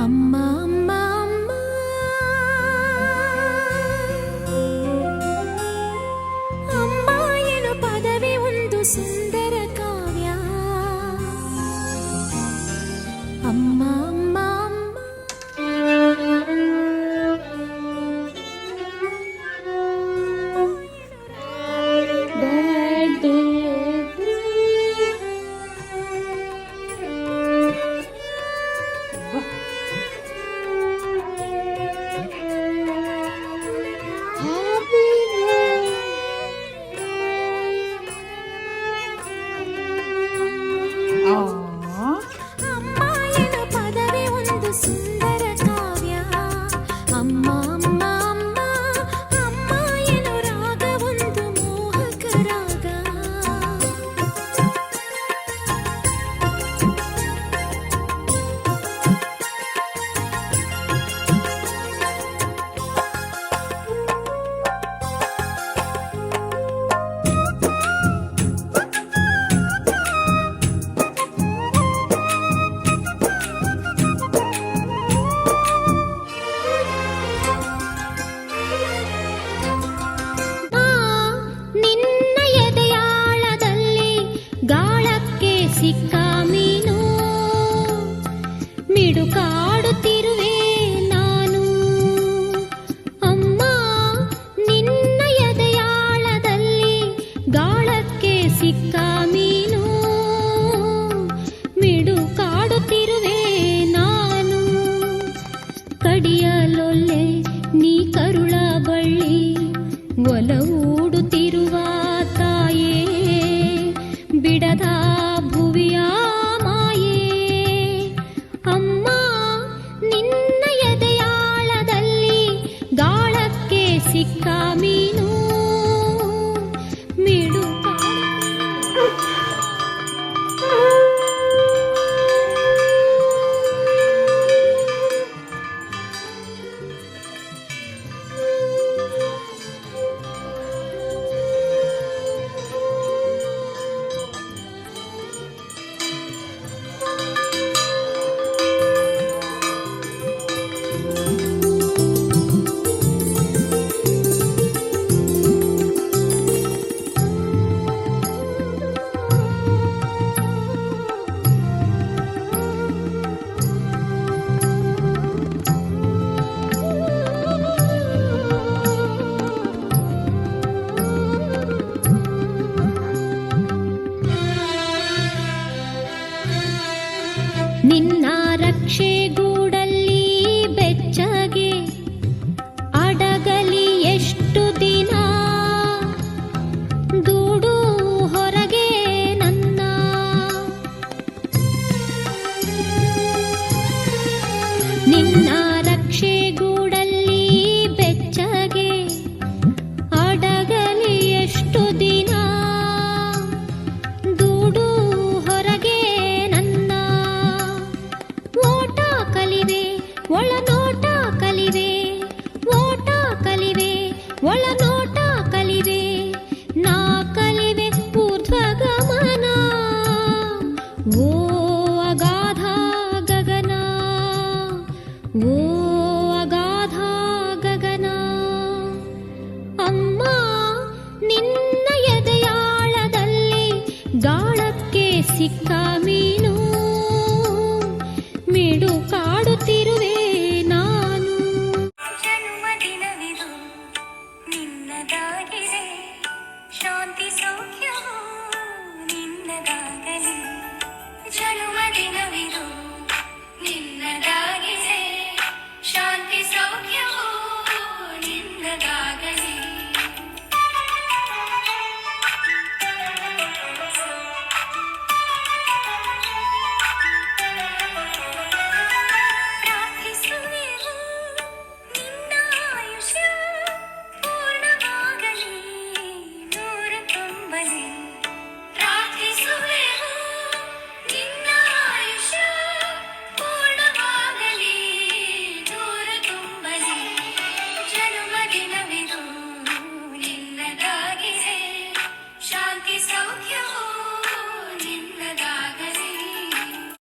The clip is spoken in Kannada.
ಅಮ್ಮ ಅಮ್ಮ ಅಮ್ಮ ಅಮ್ಮ ಎನು ಪದವೇ ಒಂದು ಸುಂದರ ಕಾವ್ಯ. ಅಮ್ಮ ಅಮ್ಮ ಅಮ್ಮ ಸಿಕ್ಕ ಮೀನು ಮಿಡುಕಾಡುತ್ತಿರುವೆ ನಾನು. ಅಮ್ಮ ನಿನ್ನ ಎದೆಯಾಳದಲ್ಲಿ ಗಾಳಕ್ಕೆ ಸಿಕ್ಕ ಮೀನು ಮಿಡುಕಾಡುತ್ತಿರುವೆ ನಾನು. ಕಡಿಯಲೊಲ್ಲೆ ನೀ ಕರುಳ ಬಳ್ಳಿ ಒಲವೂಡುತ್ತಿರುವ ತಾಯೇ ಬಿಡದ ಭುವಿಯ ಮಾಯೇ. ಅಮ್ಮ ನಿನ್ನ ಎದೆಯಾಳದಲ್ಲಿ ಗಾಳಕ್ಕೆ ಸಿಕ್ಕ ಮೀನು ನಿನ್ನ ರಕ್ಷೆ ಗೂಡಲ್ಲಿ ಬೆಚ್ಚಗೆ ಅಡಗಲಿ ಎಷ್ಟು ದಿನ ದೂಡು ಹೊರಗೆ ನನ್ನ. ನಿನ್ನ ರಕ್ಷೆ ಗೂಡಲ್ಲಿ ಬೆಚ್ಚಗೆ ಅಡಗಲಿ ಎಷ್ಟು ದಿನ ದೂಡು ಹೊರಗೆ ನನ್ನ. ಓಟ ಕಲಿವೆ ಒಳನೋಟ ಕಲಿವೆ, ಓಟ ಕಲಿವೆ ಒಳನೋಟ ಕಲಿವೆ, ನಾ ಕಲಿವೆ ಊರ್ಧ್ವಗಮನ. ಓ ಅಗಾಧ ಗಗನ, ಓ ಅಗಾಧ ಗಗನ. ಅಮ್ಮ ನಿನ್ನ ಎದೆಯಾಳದಲ್ಲಿ ಗಾಳಕ್ಕೆ ಸಿಕ್ಕ ಮೀನು ಮಿಡುಕಾಡುತ್ತಿರುವೆ ನಾನು. ಜನ್ಮದಿನವಿದು ನಿನ್ನದಾಗಿದೆ, ಶಾಂತಿ ಸೌಖ್ಯವು ನಿನ್ನದಾಗಲಿ. ಜನ್ಮದಿನವಿದು